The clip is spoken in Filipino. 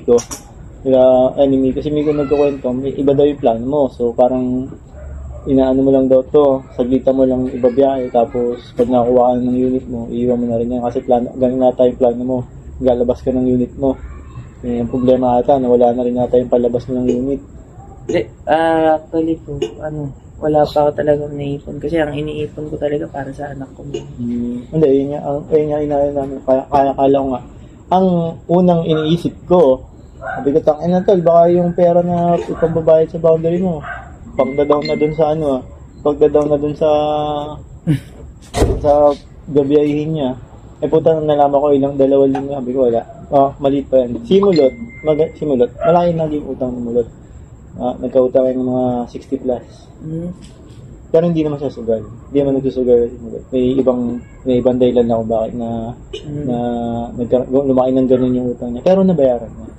Miko, Miko, kasi Miko nagkukwento, may iba daw yung plano mo. So, parang, inaano mo lang daw to, saglitan mo lang ibabiyahe, tapos pag nakuha ka ng unit mo, iiwan mo na rin yan. Kasi ganun nata yung plano mo, galabas ka ng unit mo. Ang problema ata, nawala na rin nata yung palabas mo ng unit. Hindi, actually po, wala pa ako talagang naipon. Kasi ang iniipon ko talaga para sa anak ko. Hindi, yun nga inaano namin, kaya ko nga. Ang unang iniisip ko, sabi ko, tangina tol, baka yung pera na ipambabayad sa boundary mo, pagdadaw na dun sa pagdadaw na dun sa gabiyahin niya. Puta, nalaman ko ilang 2,000, sabi ko wala. Maliit pa yan. Simulot, malaki naging utang ng mulot. Nagkautang ng mga 60 plus. Pero hindi naman siya sugal. Hindi naman nagsusugal. May ibang dahilan na kung bakit na lumaki ng ganun yung utang niya. Pero nabayaran niya.